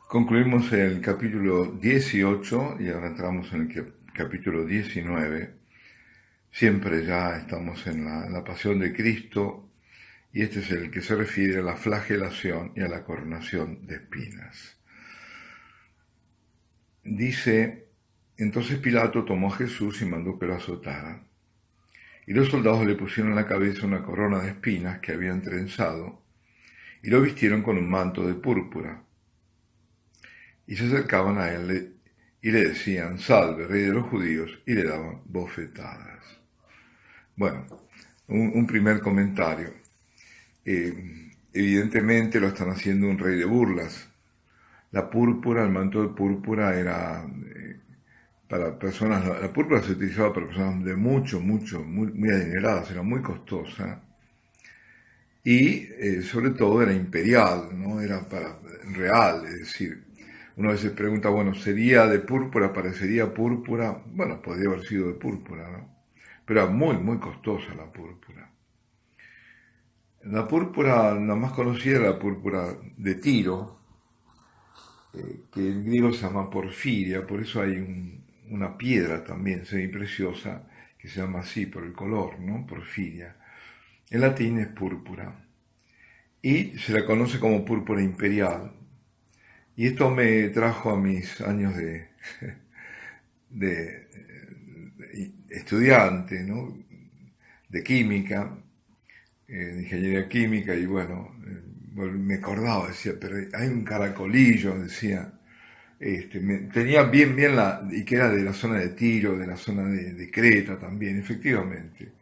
Concluimos el capítulo 18 y ahora entramos en el capítulo 19. Siempre ya estamos en la pasión de Cristo y este es el que se refiere a la flagelación y a la coronación de espinas. Dice, entonces Pilato tomó a Jesús y mandó que lo azotaran. Y los soldados le pusieron en la cabeza una corona de espinas que habían trenzado y lo vistieron con un manto de púrpura. Y se acercaban a él y le decían, salve, rey de los judíos, y le daban bofetadas. Bueno, un primer comentario. Evidentemente lo están haciendo un rey de burlas. La púrpura, el manto de púrpura era para personas, la púrpura se utilizaba para personas de muy adineradas, era muy costosa. Y sobre todo era imperial, no era para real, es decir, uno a veces pregunta, bueno, ¿sería de púrpura? ¿Parecería púrpura? Bueno, podría haber sido de púrpura, ¿no? Pero era muy costosa la púrpura. La púrpura, la más conocida era la púrpura de Tiro, que en griego se llama porfiria, por eso hay una piedra también semipreciosa que se llama así por el color, ¿no? Porfiria. En latín es púrpura. Y se la conoce como púrpura imperial. Y esto me trajo a mis años de estudiante, ¿no? De química, de ingeniería química, y bueno, me acordaba, decía, pero hay un caracolillo, decía, tenía bien y que era de la zona de Tiro, de la zona de Creta también, efectivamente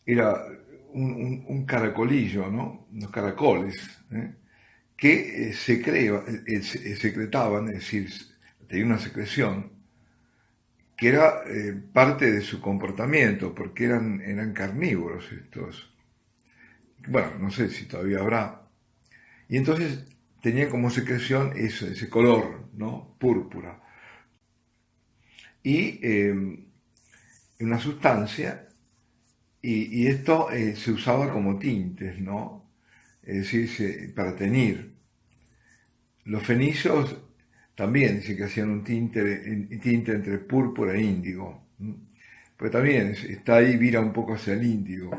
era un caracolillo, ¿no? Unos caracoles, que secretaban, es decir, tenía una secreción que era parte de su comportamiento, porque eran carnívoros estos. Bueno, no sé si todavía habrá. Y entonces tenían como secreción ese color, ¿no? Púrpura. Y una sustancia, y esto se usaba como tintes, ¿no? Es decir, para teñir. Los fenicios también dicen que hacían un tinte entre púrpura e índigo. Pero también está ahí, vira un poco hacia el índigo.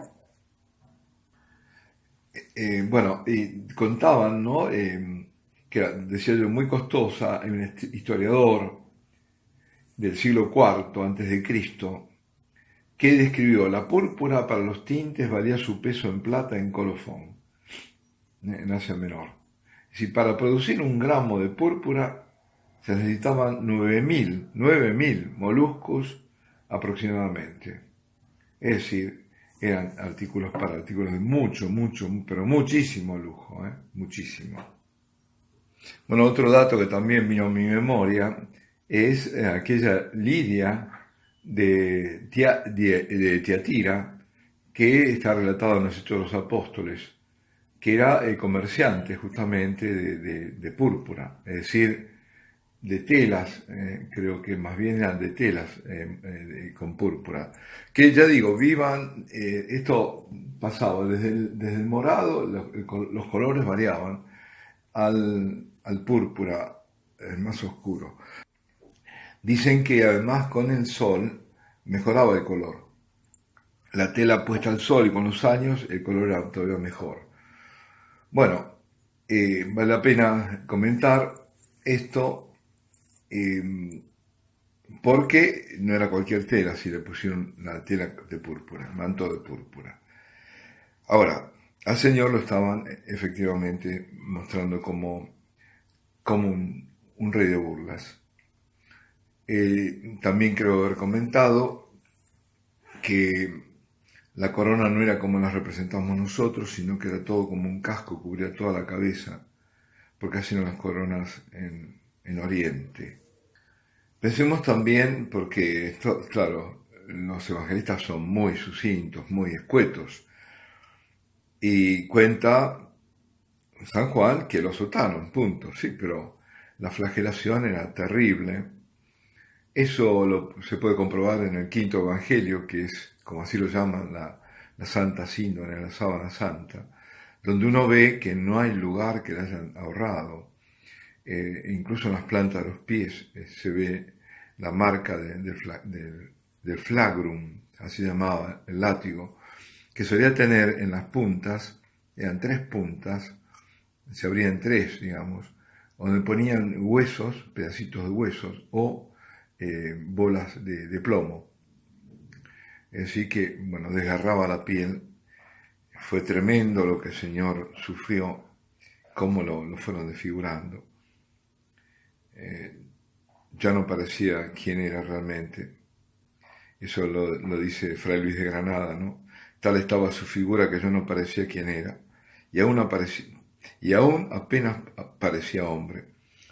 Bueno, y contaban, ¿no? Que era, decía yo, muy costosa. Hay un historiador del siglo IV antes de Cristo que describió la púrpura para los tintes valía su peso en plata en colofón, en Asia Menor. Es decir, para producir 1 gramo de púrpura se necesitaban 9.000 moluscos aproximadamente. Es decir, eran artículos de mucho, pero muchísimo lujo, muchísimo. Bueno, otro dato que también vino a mi memoria es aquella Lidia de Tiatira, que está relatada en los Hechos de los Apóstoles, que era comerciante justamente de púrpura, es decir, de telas, creo que más bien eran de telas con púrpura. Que ya digo, esto pasaba desde el morado, los colores variaban, al púrpura, el más oscuro. Dicen que además con el sol mejoraba el color. La tela puesta al sol y con los años el color era todavía mejor. Bueno, vale la pena comentar esto porque no era cualquier tela, si le pusieron la tela de púrpura, el manto de púrpura. Ahora, al Señor lo estaban efectivamente mostrando como un rey de burlas. También creo haber comentado que la corona no era como la representamos nosotros, sino que era todo como un casco, cubría toda la cabeza, porque así eran las coronas en Oriente. Pensemos también, porque esto, claro, los evangelistas son muy sucintos, muy escuetos, y cuenta San Juan que lo azotaron, punto, sí, pero la flagelación era terrible. Eso se puede comprobar en el quinto evangelio, que es, como así lo llaman, la Santa Síndone, la sábana santa, donde uno ve que no hay lugar que le hayan ahorrado. Incluso en las plantas de los pies se ve la marca del flagrum, así llamaba el látigo, que solía tener en las puntas, eran 3 puntas, se abrían 3, digamos, donde ponían huesos, pedacitos de huesos o bolas de plomo. Así que, bueno, desgarraba la piel. Fue tremendo lo que el Señor sufrió, cómo lo fueron desfigurando. Ya no parecía quién era realmente. Eso lo dice Fray Luis de Granada, ¿no? Tal estaba su figura que yo no parecía quién era. Y aún apenas parecía hombre,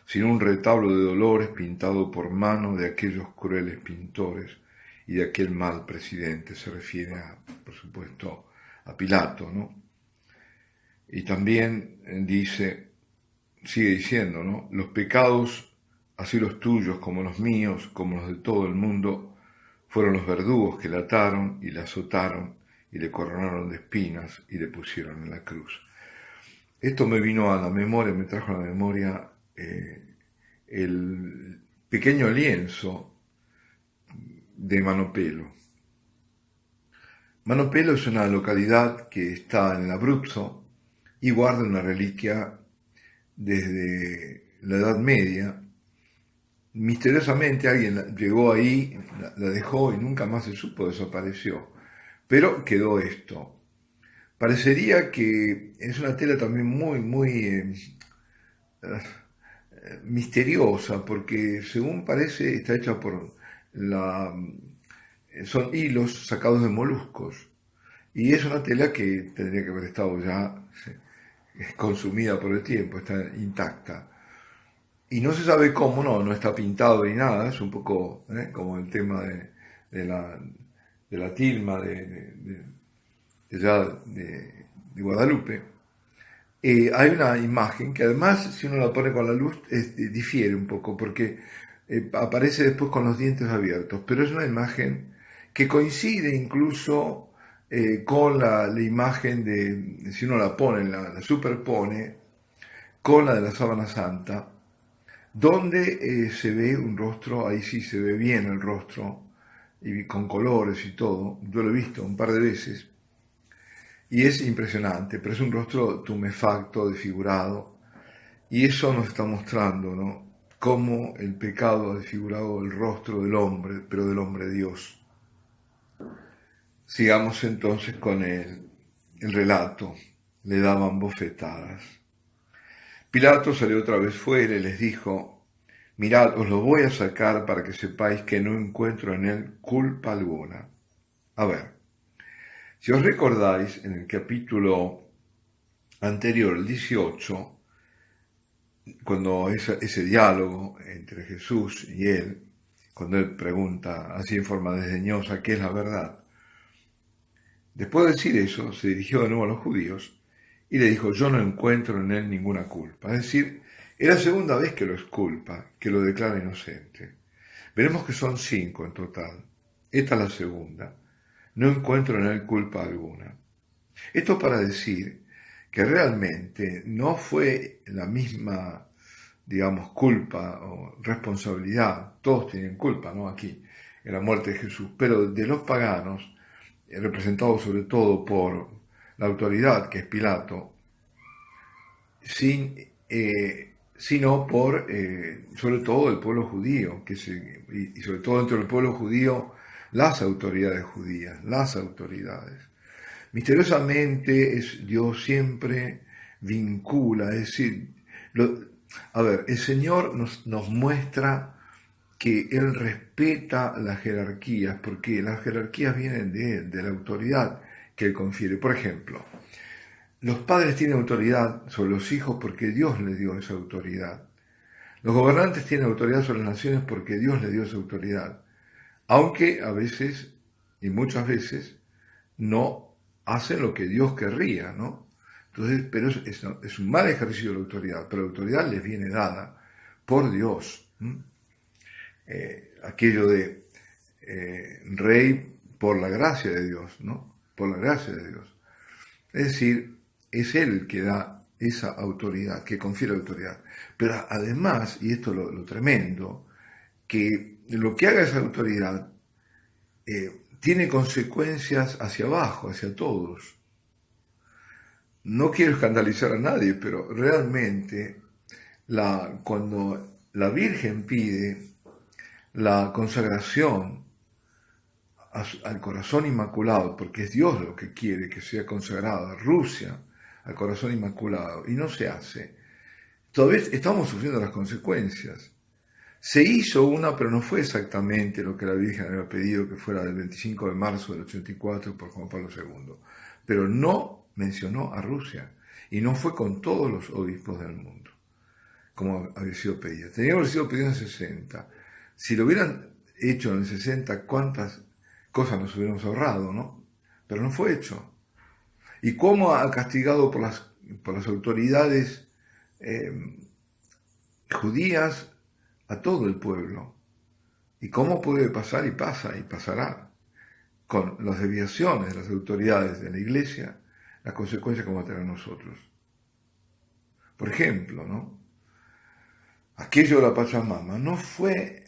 sino un retablo de dolores pintado por mano de aquellos crueles pintores y de aquel mal presidente. Se refiere, por supuesto, a Pilato, ¿no? Y también sigue diciendo, ¿no? Los pecados, así los tuyos como los míos, como los de todo el mundo, fueron los verdugos que le ataron y le azotaron y le coronaron de espinas y le pusieron en la cruz. Esto me vino a la memoria, me trajo a la memoria el pequeño lienzo de Manopelo. Manopelo es una localidad que está en el Abruzzo y guarda una reliquia desde la Edad Media. Misteriosamente alguien llegó ahí, la dejó y nunca más se supo, desapareció. Pero quedó esto. Parecería que es una tela también muy misteriosa, porque según parece está hecha por son hilos sacados de moluscos. Y es una tela que tendría que haber estado ya consumida por el tiempo, está intacta. Y no se sabe cómo, no está pintado ni nada, es un poco como el tema de la tilma de Guadalupe. Hay una imagen que además, si uno la pone con la luz, difiere un poco, porque aparece después con los dientes abiertos, pero es una imagen que coincide incluso con la imagen si uno la pone, la superpone, con la de la sábana santa, donde se ve un rostro, ahí sí se ve bien el rostro, y con colores y todo. Yo lo he visto un par de veces y es impresionante, pero es un rostro tumefacto, desfigurado, y eso nos está mostrando, ¿no?, cómo el pecado ha desfigurado el rostro del hombre, pero del hombre Dios. Sigamos entonces con el relato. Le daban bofetadas. Pilato salió otra vez fuera y les dijo: mirad, os lo voy a sacar para que sepáis que no encuentro en él culpa alguna. A ver, si os recordáis, en el capítulo anterior, el 18, cuando ese diálogo entre Jesús y él, cuando él pregunta así en forma desdeñosa qué es la verdad, después de decir eso, se dirigió de nuevo a los judíos y le dijo: yo no encuentro en él ninguna culpa. Es decir, es la segunda vez que lo exculpa, que lo declara inocente. Veremos que son 5 en total. Esta es la segunda. No encuentro en él culpa alguna. Esto para decir que realmente no fue la misma, digamos, culpa o responsabilidad. Todos tienen culpa, ¿no?, aquí, en la muerte de Jesús, pero de los paganos, representados sobre todo por la autoridad, que es Pilato, sino por, sobre todo, el pueblo judío, y sobre todo dentro del pueblo judío, las autoridades judías, las autoridades. Misteriosamente Dios siempre vincula, es decir, el Señor nos muestra que Él respeta las jerarquías, porque las jerarquías vienen de Él, de la autoridad que Él confiere. Por ejemplo, los padres tienen autoridad sobre los hijos porque Dios les dio esa autoridad. Los gobernantes tienen autoridad sobre las naciones porque Dios les dio esa autoridad. Aunque a veces, y muchas veces, no hacen lo que Dios querría, ¿no? Entonces, pero es un mal ejercicio de la autoridad, pero la autoridad les viene dada por Dios. Aquello de rey por la gracia de Dios, ¿no? Por la gracia de Dios. Es decir, es Él el que da esa autoridad, que confiere autoridad. Pero además, y esto es lo tremendo, que lo que haga esa autoridad tiene consecuencias hacia abajo, hacia todos. No quiero escandalizar a nadie, pero realmente cuando la Virgen pide la consagración al corazón inmaculado, porque es Dios lo que quiere que sea consagrada, Rusia al corazón inmaculado, y no se hace, todavía estamos sufriendo las consecuencias. Se hizo una, pero no fue exactamente lo que la Virgen había pedido, que fuera del 25 de marzo del 84 por Juan Pablo II. Pero no mencionó a Rusia, y no fue con todos los obispos del mundo, como había sido pedido. Tenía que haber sido pedido en el 60. Si lo hubieran hecho en el 60, ¿cuántas cosas nos hubiéramos ahorrado, no? Pero no fue hecho. ¿Y cómo ha castigado por las autoridades judías a todo el pueblo? ¿Y cómo puede pasar? Y pasa y pasará con las desviaciones de las autoridades de la Iglesia, las consecuencias que vamos a tener nosotros. Por ejemplo, ¿no? Aquello de la Pachamama no fue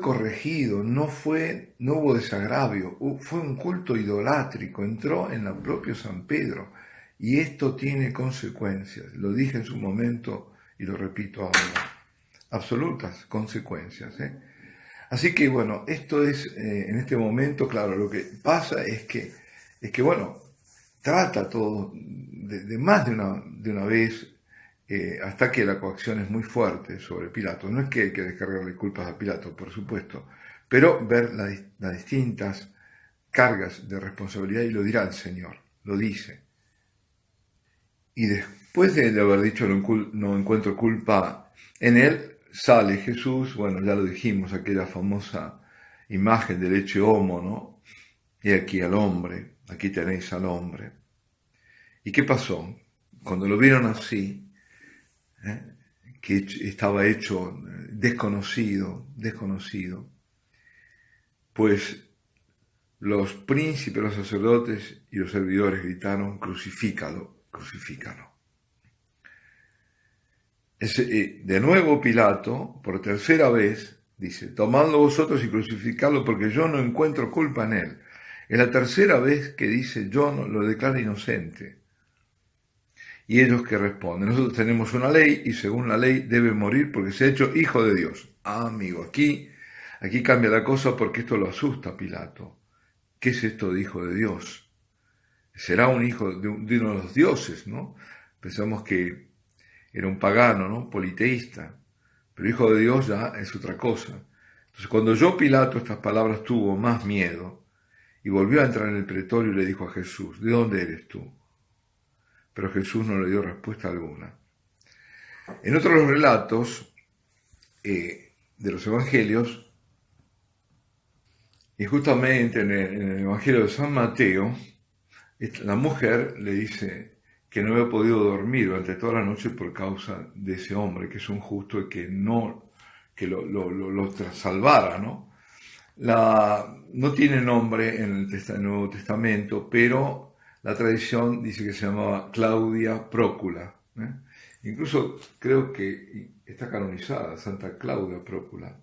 corregido, no hubo desagravio, fue un culto idolátrico, entró en el propio San Pedro, y esto tiene consecuencias. Lo dije en su momento y lo repito ahora. Absolutas consecuencias. Así que bueno, esto es en este momento, claro, lo que pasa es que bueno, trata todo de más de una vez, hasta que la coacción es muy fuerte sobre Pilato. No es que hay que descargarle culpas a Pilato, por supuesto, pero ver las distintas cargas de responsabilidad, y lo dirá el Señor, lo dice. Y después de haber dicho no encuentro culpa en él, sale Jesús, bueno, ya lo dijimos, aquella famosa imagen del hecho homo, ¿no? Y aquí al hombre, aquí tenéis al hombre. ¿Y qué pasó? Cuando lo vieron así, que estaba hecho desconocido, pues los príncipes, los sacerdotes y los servidores gritaron: crucifícalo, crucifícalo. De nuevo Pilato, por tercera vez, dice: tomadlo vosotros y crucificadlo, porque yo no encuentro culpa en él. Es la tercera vez que dice: yo no lo declaro inocente. Y ellos que responden: nosotros tenemos una ley, y según la ley debe morir porque se ha hecho hijo de Dios. Amigo, aquí cambia la cosa, porque esto lo asusta a Pilato. ¿Qué es esto de hijo de Dios? Será un hijo de uno de los dioses, ¿no? Pensamos que era un pagano, ¿no? Politeísta. Pero hijo de Dios ya es otra cosa. Entonces, cuando oyó Pilato estas palabras, tuvo más miedo y volvió a entrar en el pretorio y le dijo a Jesús: ¿de dónde eres tú? Pero Jesús no le dio respuesta alguna. En otros de los relatos de los evangelios, y justamente en el Evangelio de San Mateo, la mujer le dice que no había podido dormir durante toda la noche por causa de ese hombre, que es un justo y que lo salvara, ¿no? No tiene nombre en el Nuevo Testamento, pero la tradición dice que se llamaba Claudia Prócula. Incluso creo que está canonizada, Santa Claudia Prócula.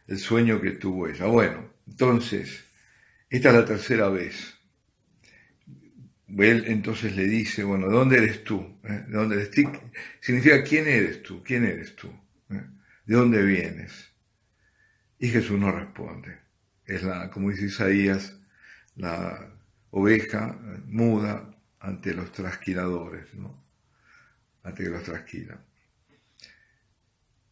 El sueño que tuvo ella. Bueno, entonces, esta es la tercera vez. Él entonces le dice: bueno, ¿de dónde eres tú? ¿De dónde eres tú? Significa: ¿quién eres tú? ¿Quién eres tú? ¿De dónde vienes? Y Jesús no responde. Es como dice Isaías, la oveja muda ante los trasquiladores, ¿no? Ante que los trasquilan.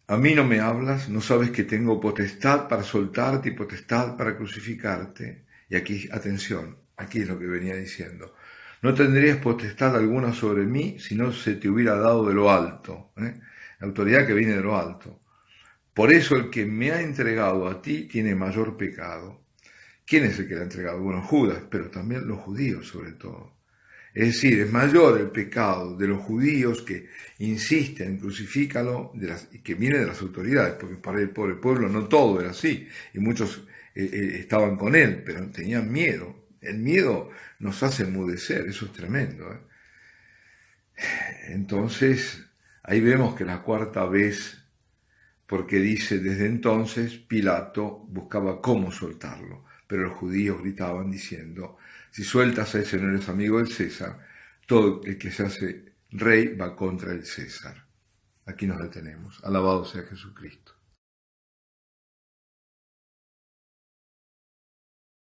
A mí no me hablas, no sabes que tengo potestad para soltarte y potestad para crucificarte. Y aquí, atención, aquí es lo que venía diciendo: no tendrías potestad alguna sobre mí si no se te hubiera dado de lo alto, la autoridad que viene de lo alto. Por eso el que me ha entregado a ti tiene mayor pecado. ¿Quién es el que le ha entregado? Bueno, Judas, pero también los judíos sobre todo. Es decir, es mayor el pecado de los judíos que insisten en crucifícalo, que viene de las autoridades, porque para el pobre pueblo no todo era así, y muchos estaban con él, pero tenían miedo. El miedo nos hace enmudecer, eso es tremendo. Entonces, ahí vemos que la cuarta vez, porque dice, desde entonces Pilato buscaba cómo soltarlo, pero los judíos gritaban diciendo, si sueltas a ese no eres amigo del César, todo el que se hace rey va contra el César. Aquí nos detenemos. Alabado sea Jesucristo.